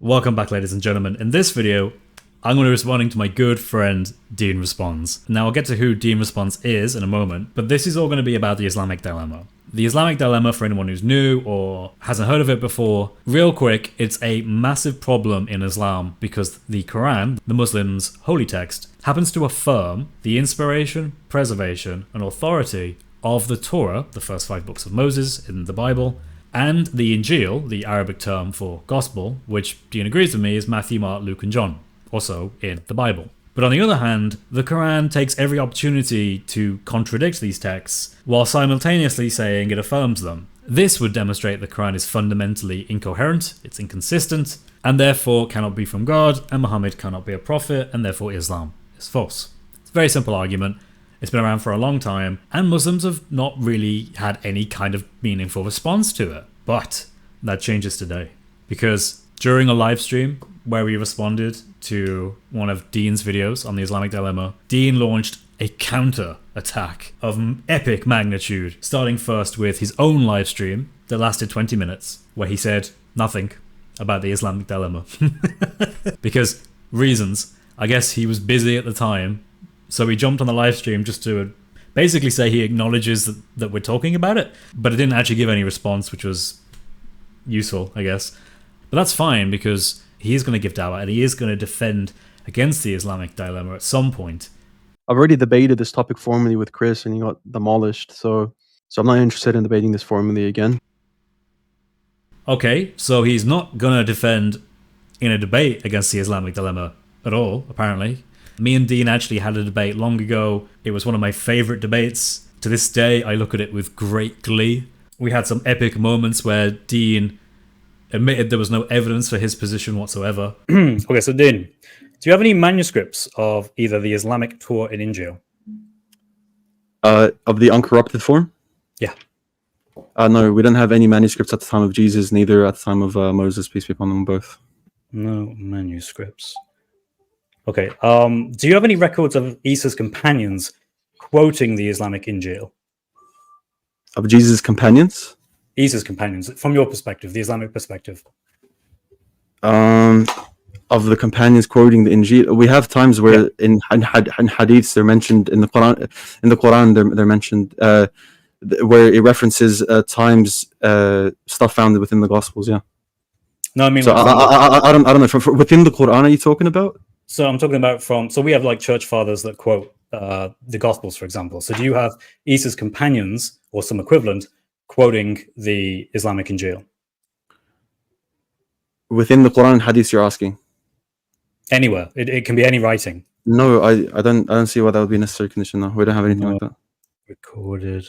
Welcome back, ladies and gentlemen. In this video, I'm going to be responding to my good friend DeenResponds. Now, I'll get to who DeenResponds is in a moment, but this is all going to be about the Islamic Dilemma. The Islamic Dilemma, for anyone who's new or hasn't heard of it before, real quick, it's a massive problem in Islam because the Qur'an, the Muslims' holy text, happens to affirm the inspiration, preservation, and authority of the Torah, the first 5 books of Moses in the Bible, and the Injeel, the Arabic term for gospel, which Deen agrees with me is Matthew, Mark, Luke, and John, also in the Bible. But on the other hand, the Quran takes every opportunity to contradict these texts while simultaneously saying it affirms them. This would demonstrate the Quran is fundamentally incoherent, it's inconsistent, and therefore cannot be from God, and Muhammad cannot be a prophet, and therefore Islam is false. It's a very simple argument. It's been around for a long time, and Muslims have not really had any kind of meaningful response to it. But that changes today, because during a live stream where we responded to one of Deen's videos on the Islamic Dilemma, Deen launched a counter attack of epic magnitude, starting first with his own live stream that lasted 20 minutes, where he said nothing about the Islamic Dilemma. Because reasons. I guess he was busy at the time, so he jumped on the live stream just to basically say he acknowledges that we're talking about it, but it didn't actually give any response, which was useful, I guess. But that's fine, because he is going to give dawah and he is going to defend against the Islamic Dilemma at some point. I've already debated this topic formally with Chris and he got demolished, so I'm not interested in debating this formally again. Okay, so he's not going to defend in a debate against the Islamic Dilemma at all, apparently. Me and Deen actually had a debate long ago. It was one of my favorite debates. To this day, I look at it with great glee. We had some epic moments where Deen admitted there was no evidence for his position whatsoever. Okay, so Deen, do you have any manuscripts of either the Islamic Torah and Injeel? Of the uncorrupted form? Yeah. No, we don't have any manuscripts at the time of Jesus, neither at the time of Moses, peace be upon them both. No manuscripts. Okay, do you have any records of Isa's companions quoting the Islamic Injeel? Of Jesus' companions? Isa's companions, from your perspective, the Islamic perspective. Of the companions quoting the Injeel, we have times where in hadiths they're mentioned in the Quran. In the Quran, they're mentioned where it references times stuff found within the Gospels. Yeah. No, I mean, so I don't know. From within the Quran, are you talking about? So I'm talking about so we have like church fathers that quote the Gospels, for example. So do you have Isa's companions or some equivalent quoting the Islamic Injeel? Within the Quran and Hadith, you're asking? Anywhere. It can be any writing. No, I don't see why that would be a necessary condition. No, we don't have anything like that. Recorded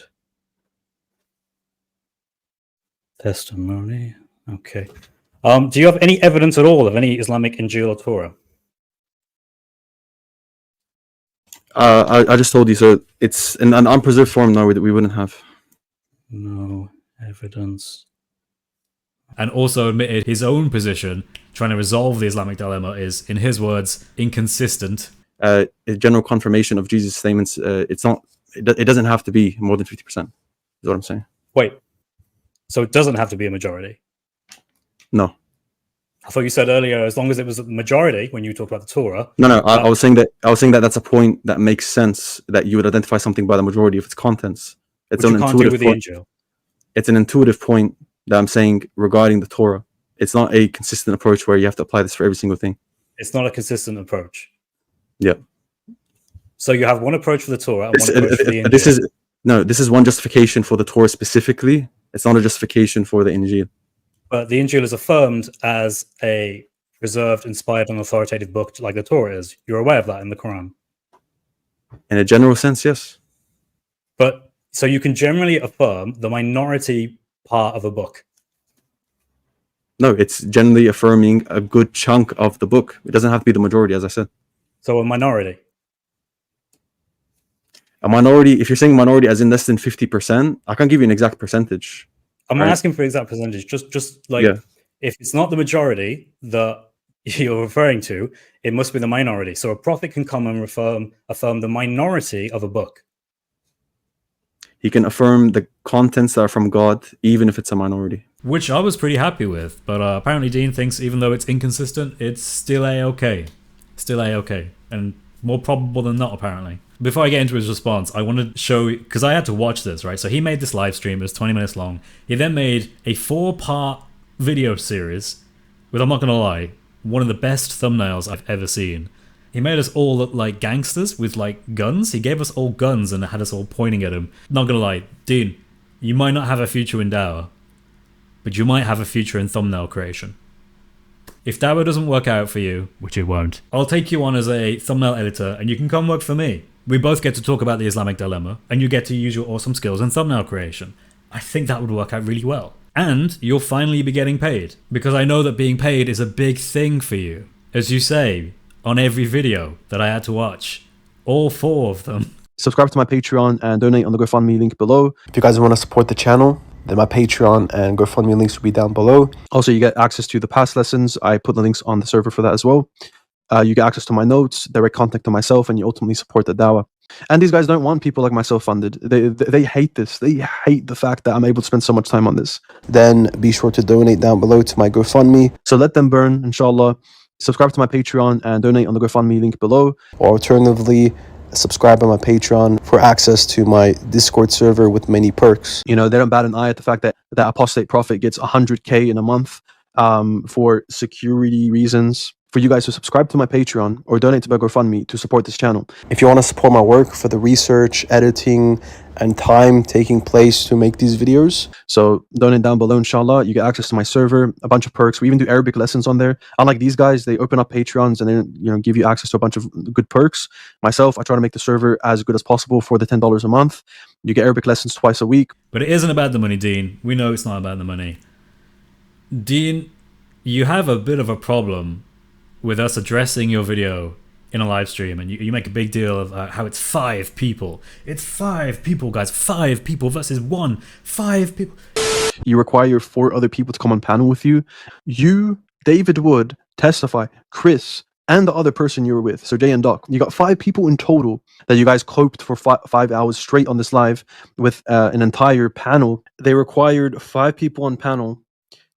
testimony. Okay. Do you have any evidence at all of any Islamic Injeel or Torah? I just told you, so it's in an unpreserved form. No, we wouldn't have. No evidence. And also admitted his own position, trying to resolve the Islamic Dilemma, is, in his words, inconsistent. A general confirmation of Jesus' statements. It's not. It doesn't have to be more than 50%. Is what I'm saying. Wait. So it doesn't have to be a majority? No. I thought you said earlier, as long as it was a majority when you talked about the Torah. No. I was saying that. That's a point that makes sense, that you would identify something by the majority of its contents. It's an intuitive point. It's an intuitive point that I'm saying regarding the Torah. It's not a consistent approach where you have to apply this for every single thing. It's not a consistent approach. Yeah. So you have one approach for the Torah and one approach for the Injeel. This is one justification for the Torah specifically. It's not a justification for the Injeel. But the Injeel is affirmed as a preserved, inspired, and authoritative book like the Torah is. You're aware of that in the Quran? In a general sense, yes. But so you can generally affirm the minority part of a book? No, it's generally affirming a good chunk of the book. It doesn't have to be the majority, as I said. So a minority? A minority, if you're saying minority as in less than 50%, I can't give you an exact percentage. I'm not asking for exact percentage. Just like, if it's not the majority that you're referring to, it must be the minority. So a prophet can come and affirm the minority of a book. He can affirm the contents that are from God, even if it's a minority. which I was pretty happy with. But apparently Deen thinks even though it's inconsistent, it's still a-okay. Still a-okay. And more probable than not, apparently. Before I get into his response, I want to show, because I had to watch this, right? So he made this live stream, it was 20 minutes long. He then made a 4-part video series with, I'm not going to lie, one of the best thumbnails I've ever seen. He made us all look like gangsters with like guns. He gave us all guns and had us all pointing at him. Not gonna lie, Deen, you might not have a future in Dawah, but you might have a future in thumbnail creation. If Dawah doesn't work out for you, which it won't, I'll take you on as a thumbnail editor and you can come work for me. We both get to talk about the Islamic Dilemma and you get to use your awesome skills in thumbnail creation. I think that would work out really well. And you'll finally be getting paid, because I know that being paid is a big thing for you. As you say, on every video that I had to watch, all 4 of them. Subscribe to my Patreon and donate on the GoFundMe link below. If you guys want to support the channel, then my Patreon and GoFundMe links will be down below. Also, you get access to the past lessons. I put the links on the server for that as well. You get access to my notes, direct contact to myself, and you ultimately support the Dawah. And these guys don't want people like myself funded. They hate this. They hate the fact that I'm able to spend so much time on this. Then be sure to donate down below to my GoFundMe. So let them burn, inshallah. Subscribe to my Patreon and donate on the GoFundMe link below. Or alternatively, subscribe on my Patreon for access to my Discord server with many perks. You know, they don't bat an eye at the fact that that apostate prophet gets 100K in a month for security reasons. For you guys to subscribe to my Patreon or donate to my GoFundMe to support this channel. If you want to support my work for the research, editing, and time taking place to make these videos, so donate down below, inshallah. You get access to my server, a bunch of perks. We even do Arabic lessons on there. Unlike these guys, they open up Patreons and then give you access to a bunch of good perks. Myself, I try to make the server as good as possible for the $10 a month. You get Arabic lessons twice a week. But it isn't about the money, Deen. We know it's not about the money. Deen, you have a bit of a problem with us addressing your video in a live stream, and you make a big deal of how it's 5 people. It's 5 people, guys. 5 people versus 1. 5 people. You require 4 other people to come on panel with you. You, David Wood, Testify, Chris, and the other person you were with, so Jay and Doc. You got 5 people in total that you guys coped for 5 hours straight on this live with an entire panel. They required 5 people on panel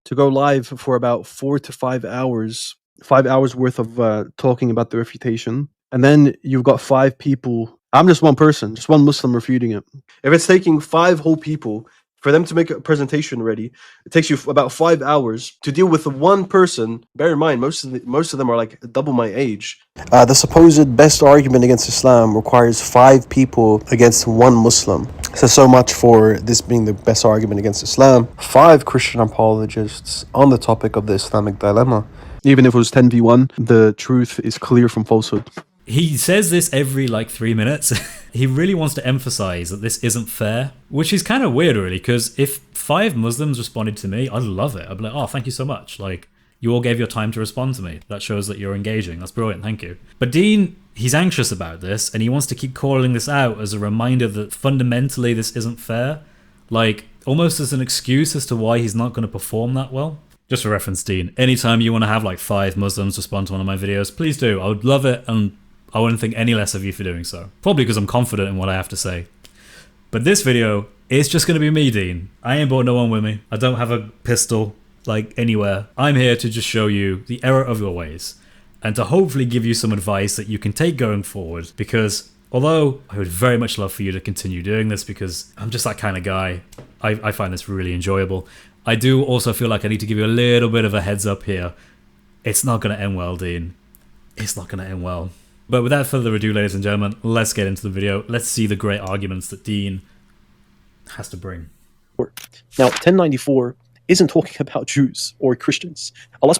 to go live for about 4 to 5 hours. 5 hours worth of talking about the refutation, and then you've got 5 people. I'm just one person, just one Muslim refuting it. If it's taking 5 whole people for them to make a presentation ready, it takes you about 5 hours to deal with one person. Bear in mind, most of them are like double my age. The supposed best argument against Islam requires 5 people against 1 Muslim. So much for this being the best argument against Islam. 5 Christian apologists on the topic of the Islamic dilemma. Even if it was 10v1, the truth is clear from falsehood. He says this every like 3 minutes. He really wants to emphasize that this isn't fair, which is kind of weird really, because if 5 Muslims responded to me, I'd love it. I'd be like, oh, thank you so much. Like, you all gave your time to respond to me. That shows that you're engaging. That's brilliant, thank you. But Deen, he's anxious about this, and he wants to keep calling this out as a reminder that fundamentally this isn't fair. Like, almost as an excuse as to why he's not going to perform that well. Just for reference, Deen, anytime you want to have like 5 Muslims respond to one of my videos, please do. I would love it, and I wouldn't think any less of you for doing so. Probably because I'm confident in what I have to say. But this video is just going to be me, Deen. I ain't brought no one with me. I don't have a pistol, like, anywhere. I'm here to just show you the error of your ways, and to hopefully give you some advice that you can take going forward, because although I would very much love for you to continue doing this, because I'm just that kind of guy, I find this really enjoyable. I do also feel like I need to give you a little bit of a heads up here. It's not going to end well, Deen. It's not going to end well. But without further ado, ladies and gentlemen, let's get into the video. Let's see the great arguments that Deen has to bring. Now, 1094 isn't talking about Jews or Christians. What?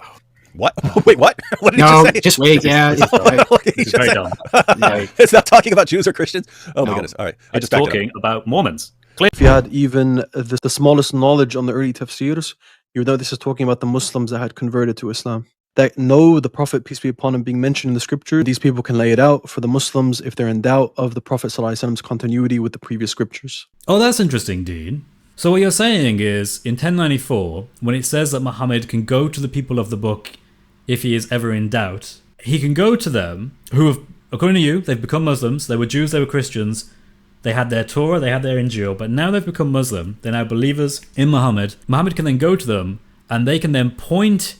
Wait, what? What did you say? Just wait, yeah. It's very dumb. It's not talking about Jews or Christians? Oh my goodness. All right. It's talking about Mormons. If you had even the smallest knowledge on the early tafsirs, you would know this is talking about the Muslims that had converted to Islam. That know the Prophet, peace be upon him, being mentioned in the scripture. These people can lay it out for the Muslims if they're in doubt of the Prophet ﷺ's continuity with the previous scriptures. Oh, that's interesting, Deen. So what you're saying is, in 1094, when it says that Muhammad can go to the people of the book if he is ever in doubt, he can go to them who have, according to you, they've become Muslims, they were Jews, they were Christians, They had their Torah, they had their Injeel, but now they've become Muslim. They're now believers in Muhammad. Muhammad can then go to them, and they can then point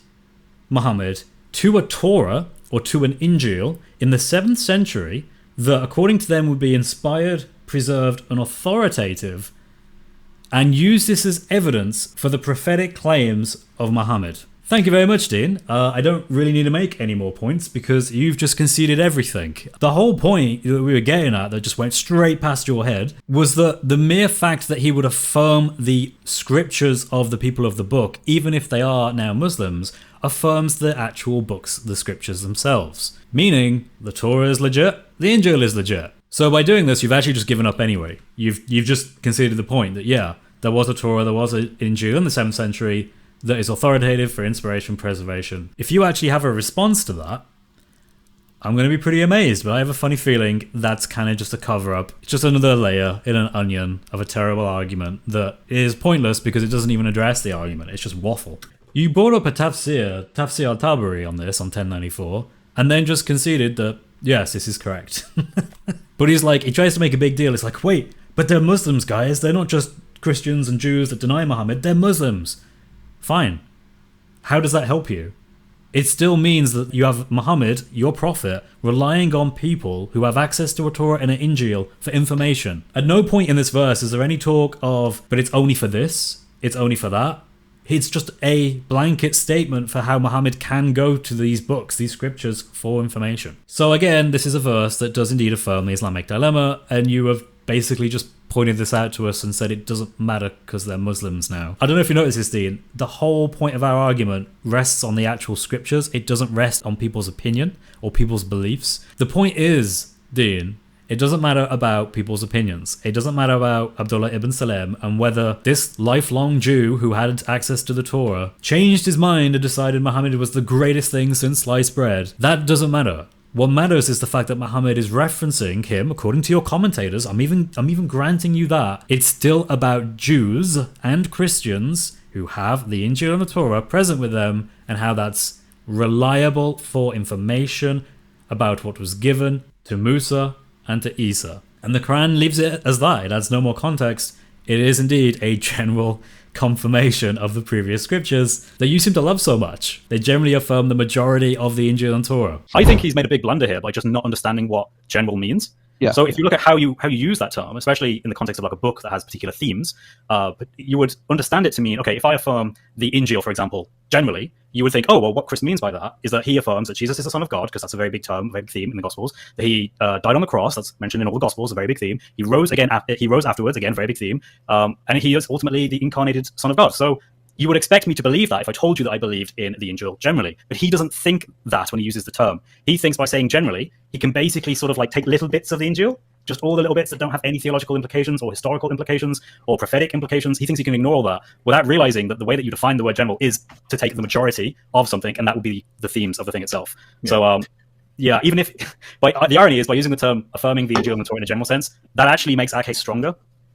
Muhammad to a Torah or to an Injeel in the 7th century that, according to them, would be inspired, preserved, and authoritative, and use this as evidence for the prophetic claims of Muhammad. Thank you very much, Deen. I don't really need to make any more points because you've just conceded everything. The whole point that we were getting at that just went straight past your head was that the mere fact that he would affirm the scriptures of the people of the book, even if they are now Muslims, affirms the actual books, the scriptures themselves. Meaning, the Torah is legit, the Injeel is legit. So by doing this, you've actually just given up anyway. You've just conceded the point that, yeah, there was a Torah, there was an Injeel in the 7th century, that is authoritative for inspiration preservation. If you actually have a response to that, I'm going to be pretty amazed, but I have a funny feeling that's kind of just a cover-up. It's just another layer in an onion of a terrible argument that is pointless because it doesn't even address the argument. It's just waffle. You brought up a tafsir al-Tabari on this, on 1094, and then just conceded that, yes, this is correct. But he tries to make a big deal. It's like, wait, but they're Muslims, guys. They're not just Christians and Jews that deny Muhammad. They're Muslims. Fine. How does that help you? It still means that you have Muhammad, your prophet, relying on people who have access to a Torah and an Injeel for information. At no point in this verse is there any talk of, but it's only for this, it's only for that. It's just a blanket statement for how Muhammad can go to these books, these scriptures, for information. So again, this is a verse that does indeed affirm the Islamic dilemma, and you have basically just pointed this out to us and said it doesn't matter because they're Muslims now. I don't know if you noticed this, Deen. The whole point of our argument rests on the actual scriptures. It doesn't rest on people's opinion or people's beliefs. The point is, Deen, it doesn't matter about people's opinions. It doesn't matter about Abdullah ibn Salam and whether this lifelong Jew who had access to the Torah changed his mind and decided Muhammad was the greatest thing since sliced bread. That doesn't matter. What matters is the fact that Muhammad is referencing him, according to your commentators. I'm even granting you that. It's still about Jews and Christians who have the Injeel and the Torah present with them and how that's reliable for information about what was given to Musa and to Isa. And the Quran leaves it as that. It adds no more context. It is indeed a general confirmation of the previous scriptures that you seem to love so much. They generally affirm the majority of the Injeel and Torah. I think he's made a big blunder here by just not understanding what general means. Yeah. So if you look at how you use that term, especially in the context of like a book that has particular themes, you would understand it to mean, okay, if I affirm the Injeel, for example, generally, you would think, oh, well, what Chris means by that is that he affirms that Jesus is the Son of God, because that's a very big term, very big theme in the Gospels. That he died on the cross, that's mentioned in all the Gospels, a very big theme. He rose again. He rose afterwards, again, very big theme. And he is ultimately the incarnated Son of God. So you would expect me to believe that if I told you that I believed in the Injeel generally. But he doesn't think that when he uses the term. He thinks by saying generally, he can basically sort of like take little bits of the Injeel, just all the little bits that don't have any theological implications or historical implications or prophetic implications. He thinks he can ignore all that without realizing that the way that you define the word general is to take the majority of something, and that would be the themes of the thing itself. Yeah. So, yeah, even if, the irony is by using the term affirming the Injeel and the Torah in a general sense, that actually makes our case stronger.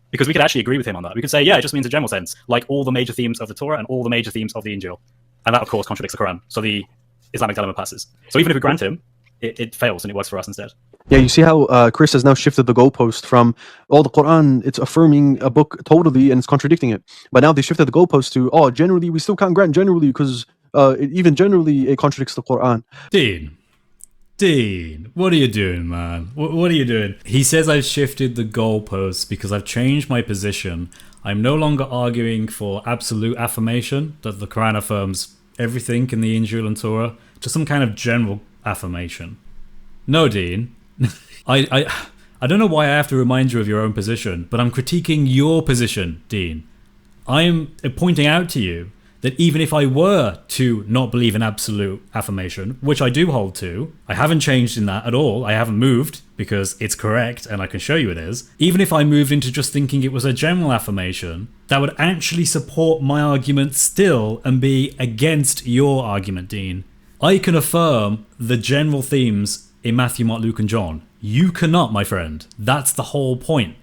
Because we could actually agree with him on that. We could say, yeah, it just means a general sense, like all the major themes of the Torah and all the major themes of the Injeel. And that, of course, contradicts the Quran. So the Islamic dilemma passes. So even if we grant him, it fails and it works for us instead. Yeah, you see how Chris has now shifted the goalpost from, the Quran, it's affirming a book totally and it's contradicting it. But now they shifted the goalpost to, generally, we still can't grant generally because even generally it contradicts the Quran. Deen, what are you doing, man? What are you doing? He says I've shifted the goalposts because I've changed my position. I'm no longer arguing for absolute affirmation that the Quran affirms everything in the Injeel and Torah, just some kind of general affirmation. No, Deen. I don't know why I have to remind you of your own position, but I'm critiquing your position, Deen. I'm pointing out to you that even if I were to not believe in absolute affirmation, which I do hold to, I haven't changed in that at all. I haven't moved because it's correct and I can show you it is. Even if I moved into just thinking it was a general affirmation, that would actually support my argument still and be against your argument, Deen. I can affirm the general themes in Matthew, Mark, Luke, and John. You cannot, my friend. That's the whole point.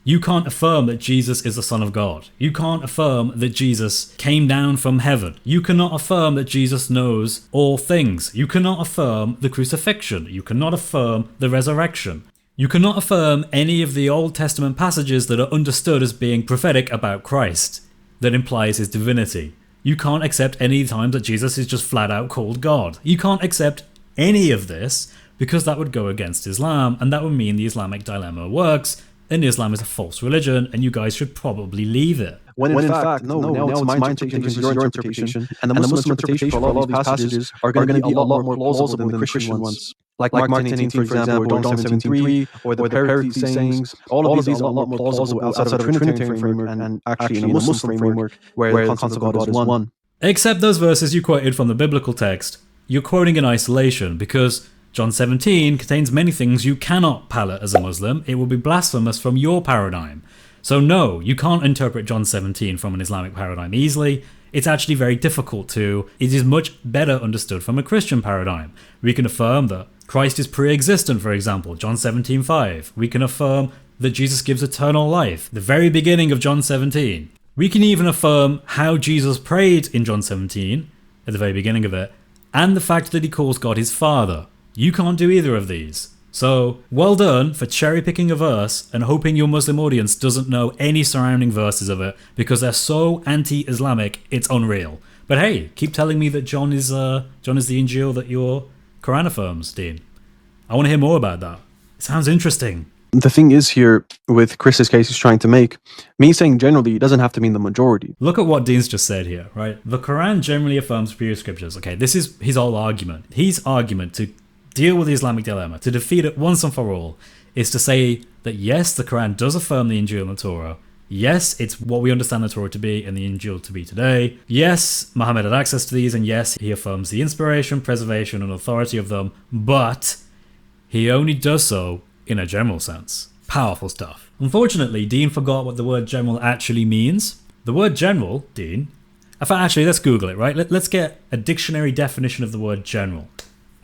You can't affirm that Jesus is the Son of God. You can't affirm that Jesus came down from heaven. You cannot affirm that Jesus knows all things. You cannot affirm the crucifixion. You cannot affirm the resurrection. You cannot affirm any of the Old Testament passages that are understood as being prophetic about Christ, that implies his divinity. You can't accept any times that Jesus is just flat out called God. You can't accept any of this because that would go against Islam, and that would mean the Islamic dilemma works, and Islam is a false religion, and you guys should probably leave it. When in fact, no, now it's my interpretation versus your interpretation, and the Muslim interpretation for a lot of these passages are going to be a lot more plausible than the Christian ones. Like Mark 10:18, for example, or John 17:3, or the Paraclete sayings. All of these are a lot more plausible outside of a Trinitarian framework, and actually in a Muslim framework, where the concept of God is one. Except those verses you quoted from the biblical text, you're quoting in isolation, because John 17 contains many things you cannot palate as a Muslim. It will be blasphemous from your paradigm. So no, you can't interpret John 17 from an Islamic paradigm easily. It's actually very difficult to. It is much better understood from a Christian paradigm. We can affirm that Christ is pre-existent, for example, John 17:5. We can affirm that Jesus gives eternal life, the very beginning of John 17. We can even affirm how Jesus prayed in John 17, at the very beginning of it, and the fact that he calls God his Father. You can't do either of these. So, well done for cherry-picking a verse and hoping your Muslim audience doesn't know any surrounding verses of it because they're so anti-Islamic, it's unreal. But hey, keep telling me that John is the Injeel that your Qur'an affirms, Deen. I want to hear more about that. It sounds interesting. The thing is here, with Chris's case he's trying to make, me saying generally it doesn't have to mean the majority. Look at what Deen's just said here, right? The Quran generally affirms previous scriptures. Okay, this is his whole argument. His argument to deal with the Islamic dilemma, to defeat it once and for all, is to say that yes, the Quran does affirm the Injeel and the Torah. Yes, it's what we understand the Torah to be and the Injeel to be today. Yes, Muhammad had access to these, and yes, he affirms the inspiration, preservation, and authority of them, but he only does so in a general sense. Powerful stuff. Unfortunately, Deen forgot what the word general actually means. The word general, Deen, actually, let's Google it, right? Let's get a dictionary definition of the word general.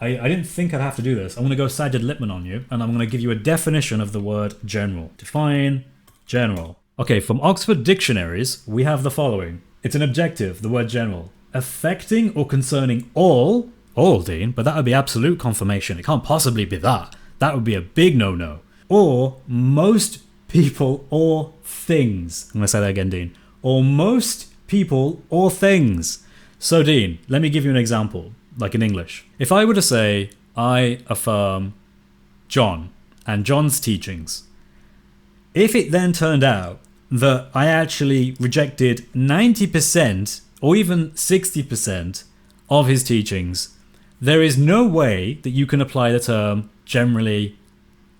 I didn't think I'd have to do this. I'm going to go Sajid Lippman on you, and I'm going to give you a definition of the word general. Define general. Okay, from Oxford Dictionaries, we have the following. It's an adjective, the word general. Affecting or concerning all, Deen, but that would be absolute confirmation. It can't possibly be that. That would be a big no-no. Or most people or things. I'm going to say that again, Deen. Or most people or things. So, Deen, let me give you an example, like in English. If I were to say, I affirm John and John's teachings, if it then turned out that I actually rejected 90% or even 60% of his teachings, there is no way that you can apply the term generally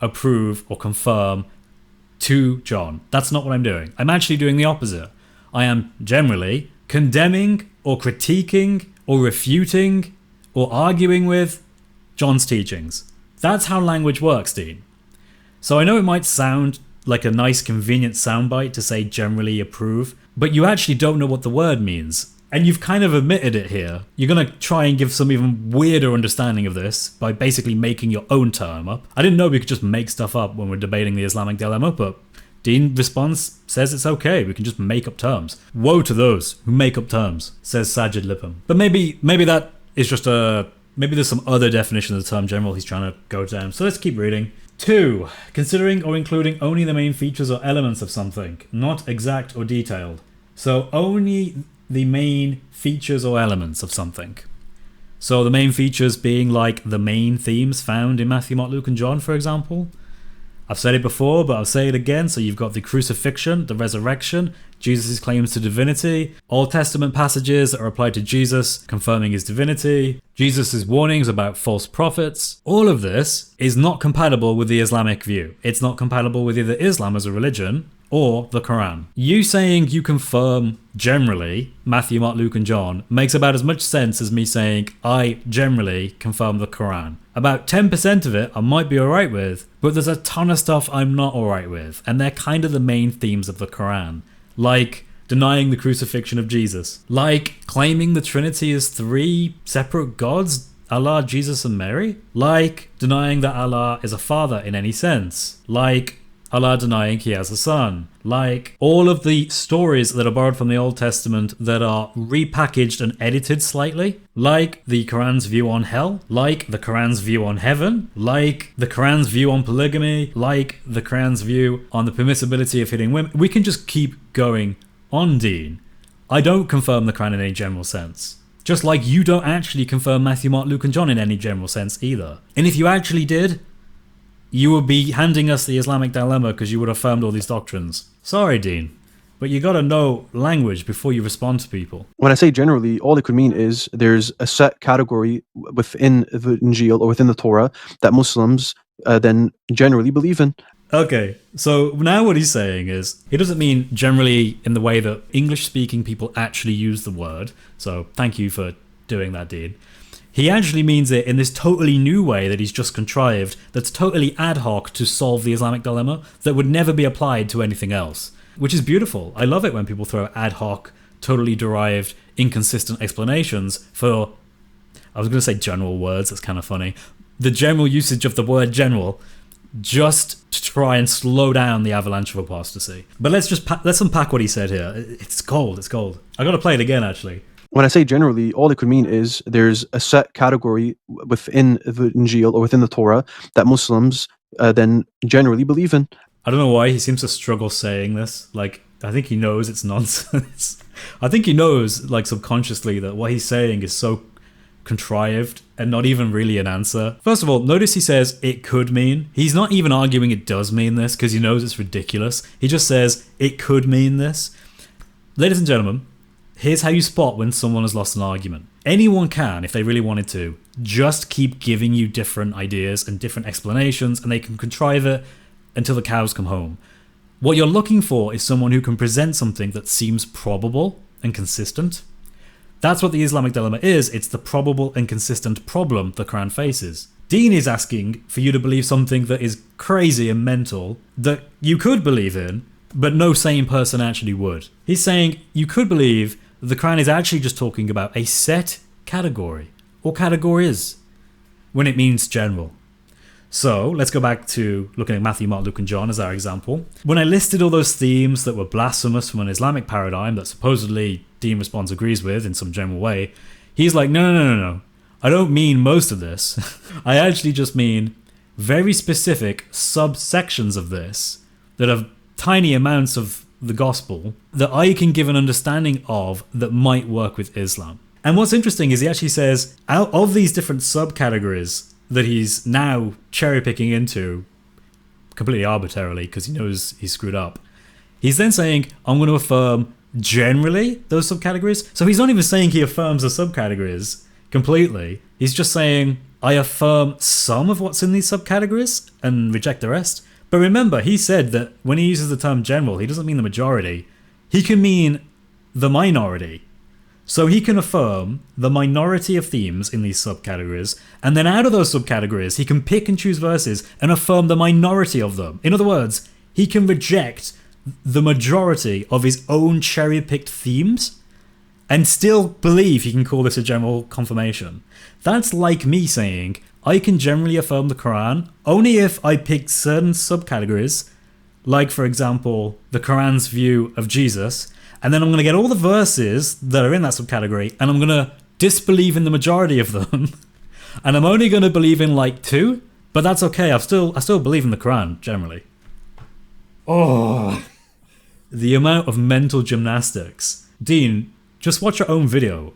approve or confirm to John. That's not what I'm doing. I'm actually doing the opposite. I am generally condemning or critiquing or refuting or arguing with John's teachings. That's how language works, Deen. So I know it might sound like a nice convenient soundbite to say generally approve, but you actually don't know what the word means. And you've kind of admitted it here. You're going to try and give some even weirder understanding of this by basically making your own term up. I didn't know we could just make stuff up when we're debating the Islamic dilemma, but DeenResponds says it's okay. We can just make up terms. Woe to those who make up terms, says Sajid Lippam. But maybe that is just maybe there's some other definition of the term general he's trying to go down. So let's keep reading. 2. Considering or including only the main features or elements of something, not exact or detailed. So only the main features or elements of something. So the main features being like the main themes found in Matthew, Mark, Luke, and John, for example. I've said it before, but I'll say it again. So you've got the crucifixion, the resurrection, Jesus' claims to divinity, Old Testament passages that are applied to Jesus, confirming his divinity, Jesus' warnings about false prophets. All of this is not compatible with the Islamic view. It's not compatible with either Islam as a religion or the Quran. You saying you confirm generally Matthew, Mark, Luke, and John makes about as much sense as me saying I generally confirm the Quran. About 10% of it I might be alright with, but there's a ton of stuff I'm not alright with, and they're kind of the main themes of the Quran. Like denying the crucifixion of Jesus. Like claiming the Trinity is 3 separate gods, Allah, Jesus, and Mary. Like denying that Allah is a father in any sense. Like Allah denying he has a son, like all of the stories that are borrowed from the Old Testament that are repackaged and edited slightly, like the Quran's view on hell, like the Quran's view on heaven, like the Quran's view on polygamy, like the Quran's view on the permissibility of hitting women. We can just keep going on, Deen. I don't confirm the Quran in any general sense. Just like you don't actually confirm Matthew, Mark, Luke, and John in any general sense either. And if you actually did, you would be handing us the Islamic Dilemma because you would have affirmed all these doctrines. Sorry, Deen, but you gotta know language before you respond to people. When I say generally, all it could mean is there's a set category within the Injeel or within the Torah that Muslims then generally believe in. Okay, so now what he's saying is, he doesn't mean generally in the way that English-speaking people actually use the word, so thank you for doing that, Deen. He actually means it in this totally new way that he's just contrived, that's totally ad hoc to solve the Islamic dilemma, that would never be applied to anything else, which is beautiful. I love it when people throw ad hoc, totally derived, inconsistent explanations for, I was going to say general words, that's kind of funny, the general usage of the word general, just to try and slow down the avalanche of apostasy. But let's unpack what he said here. It's gold, it's gold. I gotta play it again, actually. When I say generally, all it could mean is there's a set category within the Injeel or within the Torah that Muslims then generally believe in. I don't know why he seems to struggle saying this. Like, I think he knows it's nonsense. I think he knows, like, subconsciously that what he's saying is so contrived and not even really an answer. First of all, notice he says it could mean. He's not even arguing it does mean this because he knows it's ridiculous. He just says it could mean this. Ladies and gentlemen, here's how you spot when someone has lost an argument. Anyone can, if they really wanted to, just keep giving you different ideas and different explanations, and they can contrive it until the cows come home. What you're looking for is someone who can present something that seems probable and consistent. That's what the Islamic dilemma is. It's the probable and consistent problem the Quran faces. Deen is asking for you to believe something that is crazy and mental that you could believe in, but no sane person actually would. He's saying you could believe that the Quran is actually just talking about a set category, or categories, when it means general. So let's go back to looking at Matthew, Mark, Luke, and John as our example. When I listed all those themes that were blasphemous from an Islamic paradigm that supposedly DeenResponds agrees with in some general way, he's like, no. I don't mean most of this. I actually just mean very specific subsections of this that have tiny amounts of the gospel that I can give an understanding of that might work with Islam. And what's interesting is he actually says, out of these different subcategories that he's now cherry-picking into completely arbitrarily because he knows he's screwed up, he's then saying, I'm going to affirm generally those subcategories. So he's not even saying he affirms the subcategories completely. He's just saying, I affirm some of what's in these subcategories and reject the rest. But remember, he said that when he uses the term general, he doesn't mean the majority. He can mean the minority. So he can affirm the minority of themes in these subcategories, and then out of those subcategories, he can pick and choose verses and affirm the minority of them. In other words, he can reject the majority of his own cherry-picked themes and still believe he can call this a general confirmation. That's like me saying, I can generally affirm the Quran only if I pick certain subcategories, like, for example, the Quran's view of Jesus, and then I'm going to get all the verses that are in that subcategory, and I'm going to disbelieve in the majority of them. And I'm only going to believe in like 2, but that's okay. I still believe in the Quran, generally. Oh, the amount of mental gymnastics. Deen, just watch your own video.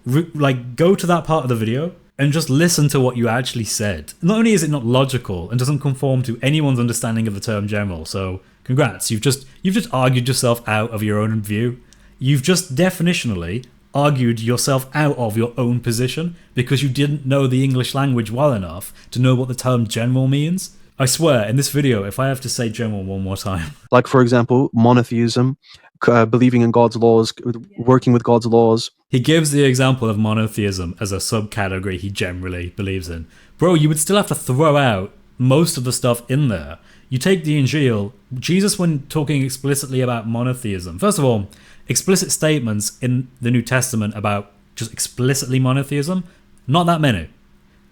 Go to that part of the video and just listen to what you actually said. Not only is it not logical and doesn't conform to anyone's understanding of the term general, so congrats, you've just argued yourself out of your own view. You've just definitionally argued yourself out of your own position because you didn't know the English language well enough to know what the term general means. I swear, in this video, if I have to say general one more time. Like, for example, monotheism, believing in God's laws, working with God's laws. He gives the example of monotheism as a subcategory he generally believes in. Bro, you would still have to throw out most of the stuff in there. You take the Injeel, Jesus, when talking explicitly about monotheism, first of all, explicit statements in the New Testament about just explicitly monotheism, not that many.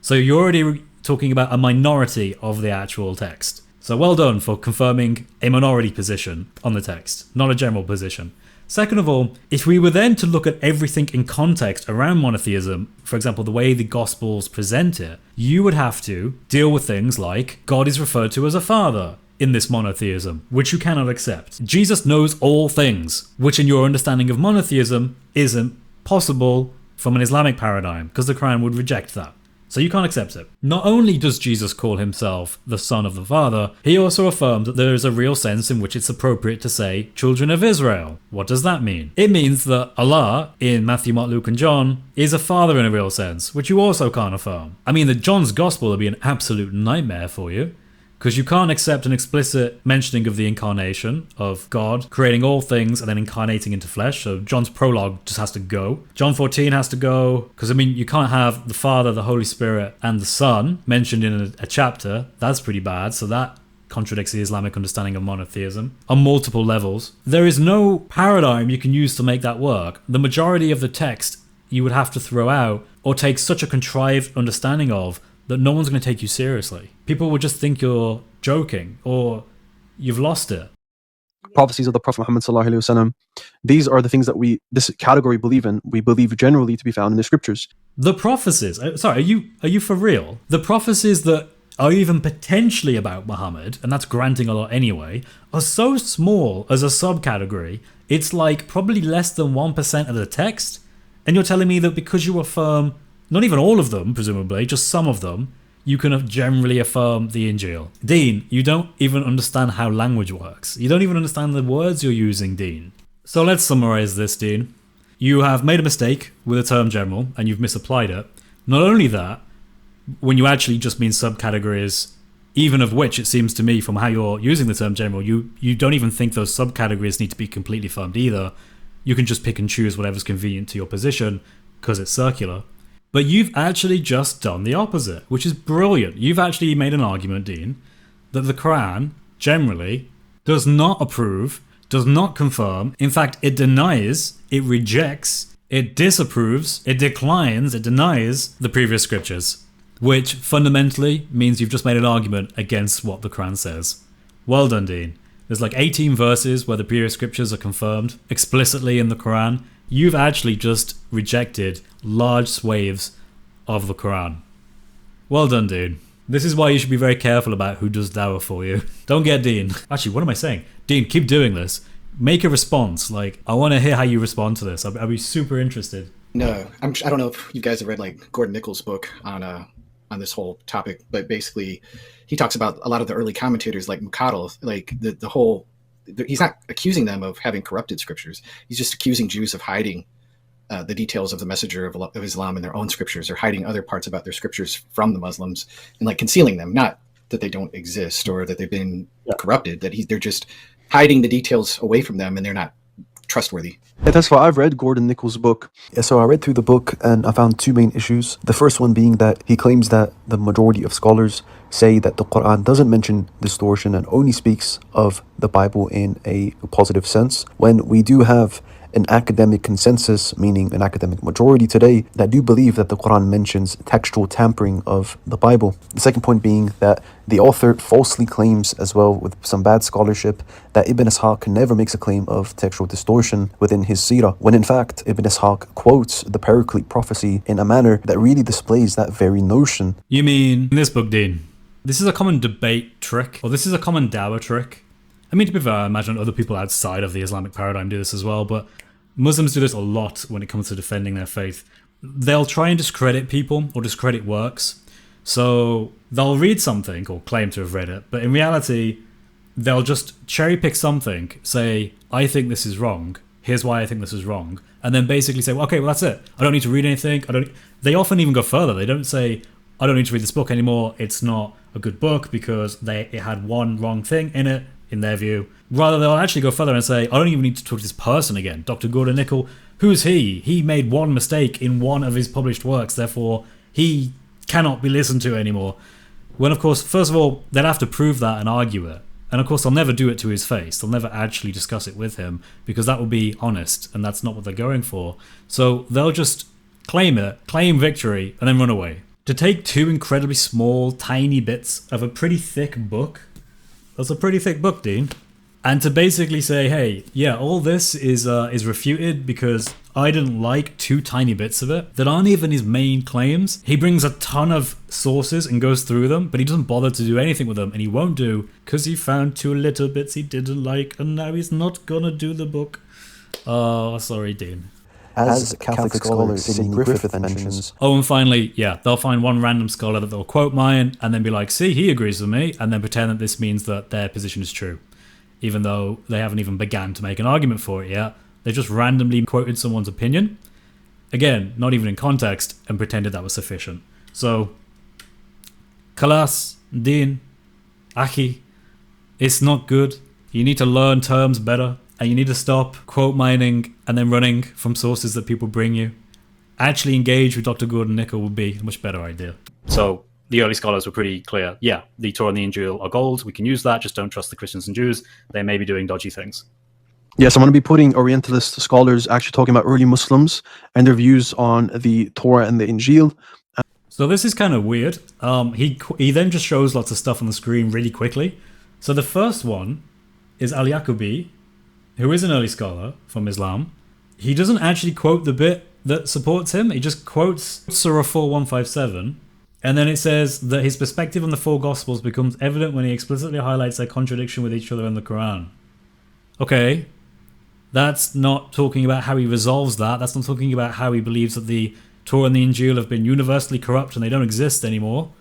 So you're already talking about a minority of the actual text. So well done for confirming a minority position on the text, not a general position. Second of all, if we were then to look at everything in context around monotheism, for example, the way the Gospels present it, you would have to deal with things like God is referred to as a father in this monotheism, which you cannot accept. Jesus knows all things, which in your understanding of monotheism isn't possible from an Islamic paradigm, because the Quran would reject that. So you can't accept it. Not only does Jesus call himself the Son of the Father, he also affirmed that there is a real sense in which it's appropriate to say children of Israel. What does that mean? It means that Allah, in Matthew, Mark, Luke, and John, is a father in a real sense, which you also can't affirm. I mean, the John's Gospel would be an absolute nightmare for you, because you can't accept an explicit mentioning of the incarnation, of God creating all things and then incarnating into flesh. So John's prologue just has to go. John 14 has to go, because I mean, you can't have the Father, the Holy Spirit, and the Son mentioned in a chapter. That's pretty bad. So that contradicts the Islamic understanding of monotheism on multiple levels. There is no paradigm you can use to make that work. The majority of the text you would have to throw out or take such a contrived understanding of that no one's going to take you seriously. People will just think you're joking or you've lost it. Prophecies of the Prophet Muhammad sallallahu alaihi wasallam. These are the things that this category believe in. We believe generally to be found in the scriptures. The prophecies. Sorry, are you for real? The prophecies that are even potentially about Muhammad, and that's granting a lot anyway, are so small as a subcategory. It's like probably less than 1% of the text. And you're telling me that because you affirm not even all of them, presumably, just some of them, you can generally affirm the Injeel. Deen, you don't even understand how language works. You don't even understand the words you're using, Deen. So let's summarize this, Deen. You have made a mistake with the term general, and you've misapplied it. Not only that, when you actually just mean subcategories, even of which it seems to me from how you're using the term general, you don't even think those subcategories need to be completely affirmed either. You can just pick and choose whatever's convenient to your position, because it's circular. But you've actually just done the opposite, which is brilliant. You've actually made an argument, Deen, that the Quran generally does not approve, does not confirm. In fact, it denies, it rejects, it disapproves, it declines, it denies the previous scriptures, which fundamentally means you've just made an argument against what the Quran says. Well done, Deen. There's like 18 verses where the previous scriptures are confirmed explicitly in the Quran. You've actually just rejected large swathes of the Quran. Well done, Deen. This is why you should be very careful about who does dawah for you. Don't get Deen. Actually, what am I saying? Deen, keep doing this. Make a response. Like, I want to hear how you respond to this. I'll be super interested. No, I don't know if you guys have read like Gordon Nichols' book on this whole topic, but basically he talks about a lot of the early commentators like Muqaddal, like the whole. He's not accusing them of having corrupted scriptures. He's just accusing Jews of hiding the details of the messenger of Islam in their own scriptures, or hiding other parts about their scriptures from the Muslims and like concealing them. Not that they don't exist or that they've been corrupted, that they're just hiding the details away from them and they're not trustworthy. Yeah, that's why I've read Gordon Nichols' book. Yeah, so I read through the book and I found two main issues. The first one being that he claims that the majority of scholars say that the Qur'an doesn't mention distortion and only speaks of the Bible in a positive sense, when we do have an academic consensus, meaning an academic majority today, that do believe that the Quran mentions textual tampering of the Bible. The second point being that the author falsely claims, as well with some bad scholarship, that Ibn Ishaq never makes a claim of textual distortion within his seerah, when in fact Ibn Ishaq quotes the Paraclete prophecy in a manner that really displays that very notion. You mean in this book, Deen? This is a common debate trick, or this is a common dawah trick. I mean, to be fair, I imagine other people outside of the Islamic paradigm do this as well, but Muslims do this a lot when it comes to defending their faith. They'll try and discredit people or discredit works. So they'll read something or claim to have read it, but in reality, they'll just cherry pick something, say, I think this is wrong, here's why I think this is wrong, and then basically say, well, okay, well, that's it. I don't need to read anything. They often even go further. They don't say, I don't need to read this book anymore. It's not a good book because it had one wrong thing in it, in their view. Rather, they'll actually go further and say, I don't even need to talk to this person again. Dr. Gordon Nichols, who's he? He made one mistake in one of his published works, therefore he cannot be listened to anymore. When, of course, first of all, they'll have to prove that and argue it. And, of course, they'll never do it to his face. They'll never actually discuss it with him because that would be honest, and that's not what they're going for. So they'll just claim it, claim victory, and then run away. To take two incredibly small, tiny bits of a pretty thick book That's a pretty thick book, Deen. And to basically say, hey, yeah, all this is refuted because I didn't like 2 tiny bits of it that aren't even his main claims. He brings a ton of sources and goes through them, but he doesn't bother to do anything with them, and he won't do because he found 2 little bits he didn't like, and now he's not gonna do the book. Oh, sorry, Deen. As Catholic scholar Sidney Griffith mentions. Oh, and finally, yeah, they'll find one random scholar that they'll quote mine and then be like, see, he agrees with me, and then pretend that this means that their position is true, even though they haven't even begun to make an argument for it yet. They just randomly quoted someone's opinion, again, not even in context, and pretended that was sufficient. So, Khalas, Deen, Aki, it's not good. You need to learn terms better. And you need to stop quote mining and then running from sources that people bring you. Actually engage with Dr. Gordon Nickel would be a much better idea. So the early scholars were pretty clear. Yeah, the Torah and the Injeel are gold. We can use that. Just don't trust the Christians and Jews. They may be doing dodgy things. Yes, I'm going to be putting Orientalist scholars actually talking about early Muslims and their views on the Torah and the Injeel. So this is kind of weird. He then just shows lots of stuff on the screen really quickly. So the first one is Al-Yaqubi, who is an early scholar from Islam. He doesn't actually quote the bit that supports him. He just quotes Surah 4157. And then it says that his perspective on the 4 Gospels becomes evident when he explicitly highlights their contradiction with each other in the Qur'an. Okay, that's not talking about how he resolves that. That's not talking about how he believes that the Torah and the Injeel have been universally corrupt and they don't exist anymore.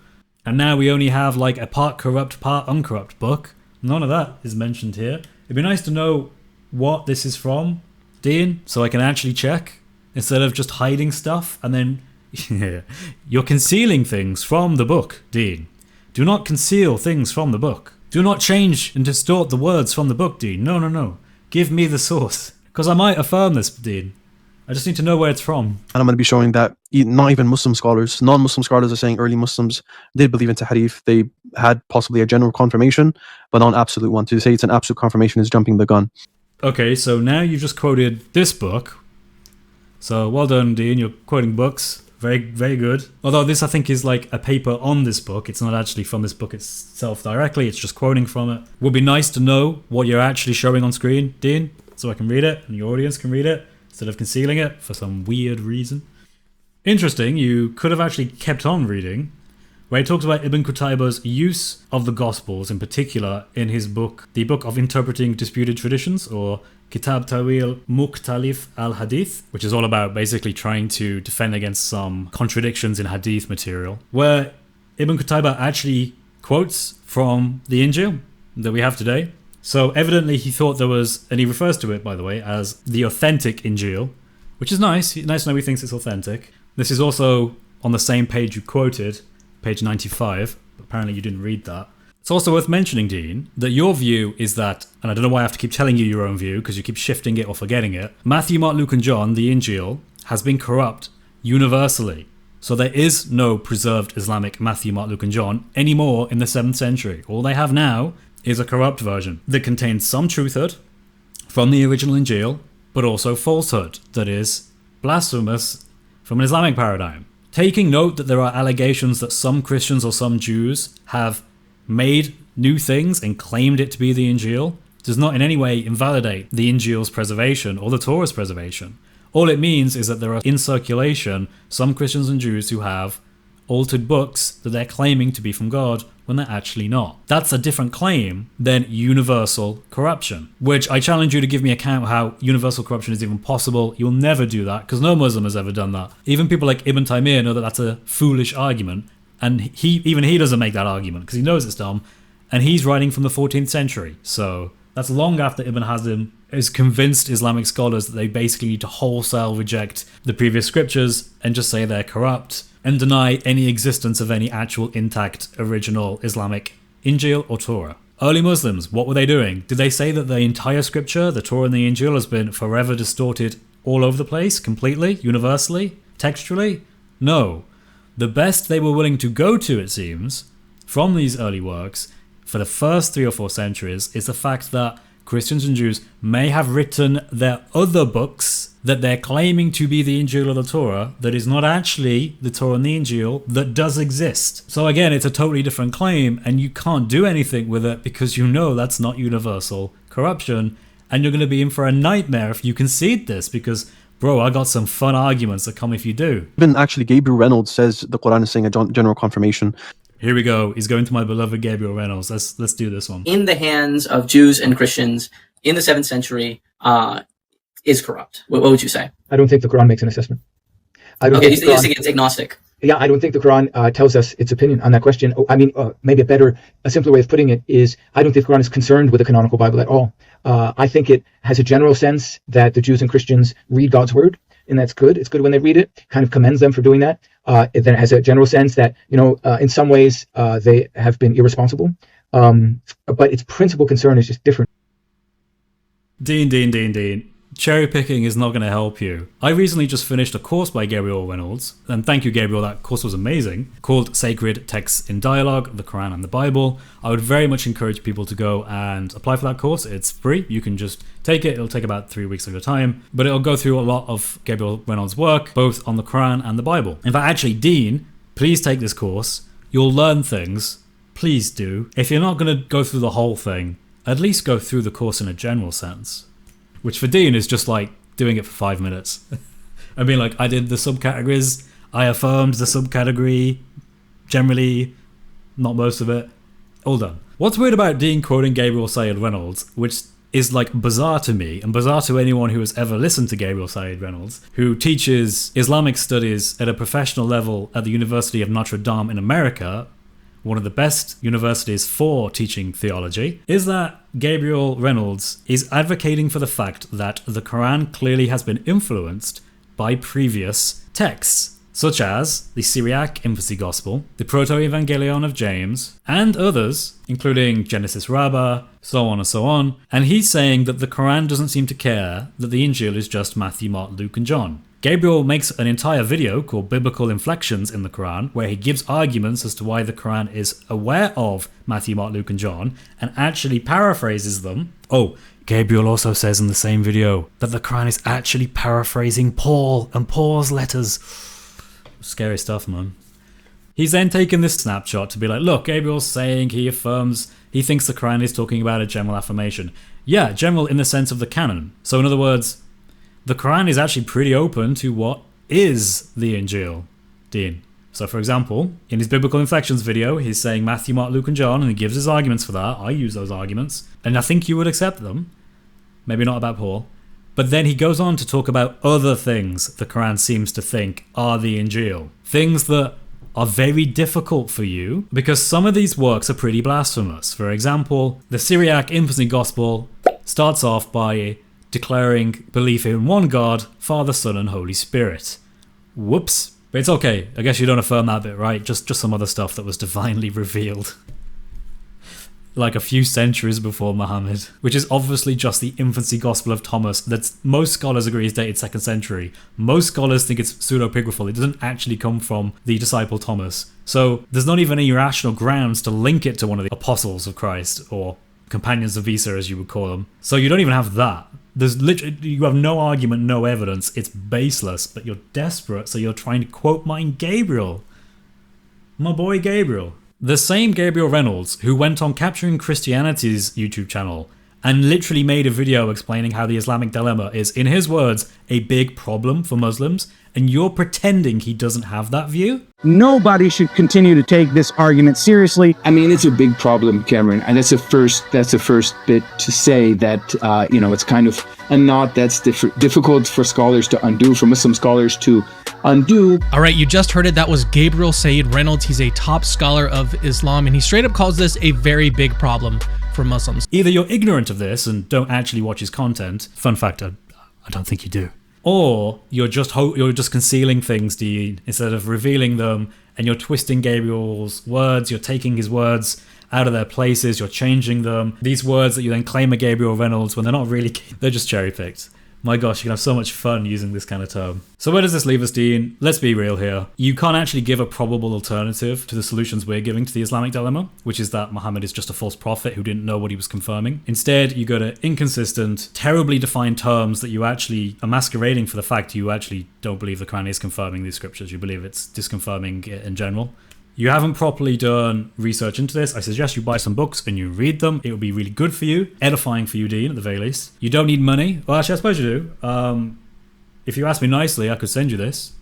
And now we only have like a part corrupt, part uncorrupt book. None of that is mentioned here. It'd be nice to know what this is from, Deen, so I can actually check instead of just hiding stuff and then you're concealing things from the book, Deen. Do not conceal things from the book. Do not change and distort the words from the book, Deen. No. Give me the source, because I might affirm this, Deen. I just need to know where it's from. And I'm going to be showing that not even Muslim scholars, non-Muslim scholars are saying early Muslims did believe in Tahrif. They had possibly a general confirmation, but not an absolute one. To say it's an absolute confirmation is jumping the gun. Okay, so now you just quoted this book. So well done, Deen. You're quoting books. Very, very good. Although this, I think, is like a paper on this book. It's not actually from this book itself directly. It's just quoting from it. Would be nice to know what you're actually showing on screen, Deen, so I can read it and your audience can read it instead of concealing it for some weird reason. Interesting. You could have actually kept on reading, where he talks about Ibn Qutayba's use of the Gospels, in particular in his book, the Book of Interpreting Disputed Traditions, or Kitab Tawil Mukhtalif al-Hadith, which is all about basically trying to defend against some contradictions in Hadith material, where Ibn Qutayba actually quotes from the Injeel that we have today. So evidently he thought there was, and he refers to it, by the way, as the authentic Injeel, which is nice. Nice to know he thinks it's authentic. This is also on the same page you quoted, page 95. Apparently you didn't read that. It's also worth mentioning, Deen, that your view is that, and I don't know why I have to keep telling you your own view because you keep shifting it or forgetting it, Matthew, Mark, Luke and John, the Injeel, has been corrupt universally. So there is no preserved Islamic Matthew, Mark, Luke and John anymore in the 7th century. All they have now is a corrupt version that contains some truthhood from the original Injeel, but also falsehood that is blasphemous from an Islamic paradigm. Taking note that there are allegations that some Christians or some Jews have made new things and claimed it to be the Injeel does not in any way invalidate the Injeel's preservation or the Torah's preservation. All it means is that there are in circulation some Christians and Jews who have altered books that they're claiming to be from God when they're actually not. That's a different claim than universal corruption, which I challenge you to give me a count how universal corruption is even possible. You'll never do that because no Muslim has ever done that. Even people like Ibn Taymiyyah know that that's a foolish argument, and he doesn't make that argument because he knows it's dumb, and he's writing from the 14th century. So that's long after Ibn Hazm has convinced Islamic scholars that they basically need to wholesale reject the previous scriptures and just say they're corrupt and deny any existence of any actual intact original Islamic Injeel or Torah. Early Muslims, what were they doing? Did they say that the entire scripture, the Torah and the Injeel, has been forever distorted all over the place, completely, universally, textually? No. The best they were willing to go to, it seems, from these early works for the first 3 or 4 centuries is the fact that Christians and Jews may have written their other books that they're claiming to be the Injeel or the Torah that is not actually the Torah and the Injeel that does exist. So again, it's a totally different claim, and you can't do anything with it because you know that's not universal corruption, and you're going to be in for a nightmare if you concede this, because bro, I got some fun arguments that come if you do. Even actually, Gabriel Reynolds says the Quran is saying a general confirmation. Here we go. He's going to my beloved Gabriel Reynolds. Let's do this one. In the hands of Jews and Christians in the 7th century is corrupt. What would you say? I don't think the Quran makes an assessment. Okay, you think it's agnostic. Yeah, I don't think the Quran tells us its opinion on that question. Maybe a simpler way of putting it is, I don't think the Quran is concerned with the canonical Bible at all. I think it has a general sense that the Jews and Christians read God's word, and that's good. It's good when they read it, kind of commends them for doing that. Then it has a general sense that, in some ways they have been irresponsible. But its principal concern is just different. Deen. Cherry picking is not going to help you. I recently just finished a course by Gabriel Reynolds, and thank you, Gabriel, that course was amazing, called Sacred Texts in Dialogue, the Quran and the Bible. I would very much encourage people to go and apply for that course. It's free. You can just take it. It'll take about 3 weeks of your time, but it'll go through a lot of Gabriel Reynolds' work, both on the Quran and the Bible. In fact, actually, Deen, please take this course. You'll learn things. Please do. If you're not going to go through the whole thing, at least go through the course in a general sense. Which for Deen is just like doing it for 5 minutes. I mean, like, I did the subcategories, I affirmed the subcategory, generally, not most of it, all done. What's weird about Deen quoting Gabriel Said Reynolds, which is like bizarre to me, and bizarre to anyone who has ever listened to Gabriel Said Reynolds, who teaches Islamic studies at a professional level at the University of Notre Dame in America, one of the best universities for teaching theology, is that Gabriel Reynolds is advocating for the fact that the Quran clearly has been influenced by previous texts, such as the Syriac Infancy Gospel, the Proto-Evangelion of James, and others, including Genesis Rabbah, so on and so on. And he's saying that the Quran doesn't seem to care that the Injeel is just Matthew, Mark, Luke, and John. Gabriel makes an entire video called Biblical Inflections in the Quran, where he gives arguments as to why the Quran is aware of Matthew, Mark, Luke, and John, and actually paraphrases them. Oh, Gabriel also says in the same video that the Quran is actually paraphrasing Paul and Paul's letters. Scary stuff, man. He's then taken this snapshot to be like, look, Gabriel's saying he thinks the Quran is talking about a general affirmation. Yeah, general in the sense of the canon. So in other words, the Quran is actually pretty open to what is the Injeel, Deen. So for example, in his Biblical Inflections video, he's saying Matthew, Mark, Luke, and John, and he gives his arguments for that. I use those arguments, and I think you would accept them. Maybe not about Paul. But then he goes on to talk about other things the Quran seems to think are the Injeel. Things that are very difficult for you, because some of these works are pretty blasphemous. For example, the Syriac Infancy Gospel starts off by declaring belief in one God, Father, Son, and Holy Spirit. Whoops. But it's okay. I guess you don't affirm that bit, right? Just some other stuff that was divinely revealed. Like a few centuries before Muhammad. Which is obviously just the Infancy Gospel of Thomas that most scholars agree is dated 2nd century. Most scholars think it's pseudepigraphal. It doesn't actually come from the disciple Thomas. So there's not even any rational grounds to link it to one of the apostles of Christ, or companions of Isa as you would call them. So you don't even have that. There's literally, you have no argument, no evidence. It's baseless, but you're desperate, so you're trying to quote mine Gabriel. My boy Gabriel. The same Gabriel Reynolds who went on Capturing Christianity's YouTube channel and literally made a video explaining how the Islamic Dilemma is, in his words, a big problem for Muslims, and you're pretending he doesn't have that view? Nobody should continue to take this argument seriously. I mean, it's a big problem, Cameron, and that's the first bit to say that, it's kind of a knot that's difficult for scholars to undo, for Muslim scholars to undo. All right, you just heard it. That was Gabriel Said Reynolds. He's a top scholar of Islam, and he straight up calls this a very big problem for Muslims. Either you're ignorant of this and don't actually watch his content. Fun fact, I don't think you do. Or you're just concealing things, Dean, instead of revealing them, and you're twisting Gabriel's words, you're taking his words out of their places, you're changing them. These words that you then claim are Gabriel Reynolds when they're not really, they're just cherry-picked. My gosh, you can have so much fun using this kind of term. So where does this leave us, Deen? Let's be real here. You can't actually give a probable alternative to the solutions we're giving to the Islamic dilemma, which is that Muhammad is just a false prophet who didn't know what he was confirming. Instead, you go to inconsistent, terribly defined terms that you actually are masquerading for the fact you actually don't believe the Quran is confirming these scriptures. You believe it's disconfirming it in general. You haven't properly done research into this. I suggest you buy some books and you read them. It will be really good for you, edifying for you, Deen, at the very least. You don't need money. Well, actually, I suppose you do. If you ask me nicely, I could send you this.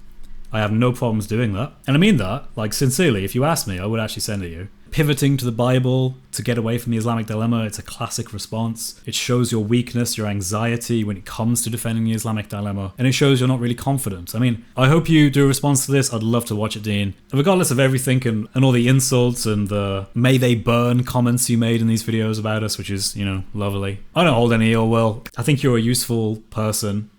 I have no problems doing that. And I mean that, like, sincerely. If you asked me, I would actually send it you. Pivoting to the Bible to get away from the Islamic dilemma, it's a classic response. It shows your weakness, your anxiety when it comes to defending the Islamic dilemma, and it shows you're not really confident. I mean, I hope you do a response to this. I'd love to watch it, Deen. Regardless of everything and all the insults and the may they burn comments you made in these videos about us, which is, you know, lovely. I don't hold any ill will. I think you're a useful person.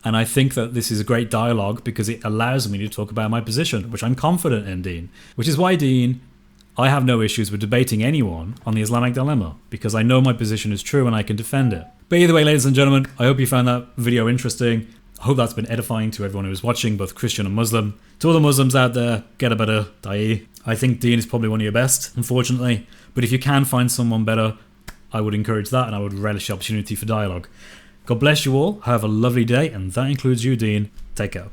And I think that this is a great dialogue because it allows me to talk about my position, which I'm confident in, Deen. Which is why, Deen, I have no issues with debating anyone on the Islamic dilemma because I know my position is true and I can defend it. But either way, ladies and gentlemen, I hope you found that video interesting. I hope that's been edifying to everyone who is watching, both Christian and Muslim. To all the Muslims out there, get a better da'i. I think Deen is probably one of your best, unfortunately. But if you can find someone better, I would encourage that and I would relish the opportunity for dialogue. God bless you all. Have a lovely day, and that includes you, Deen. Take care.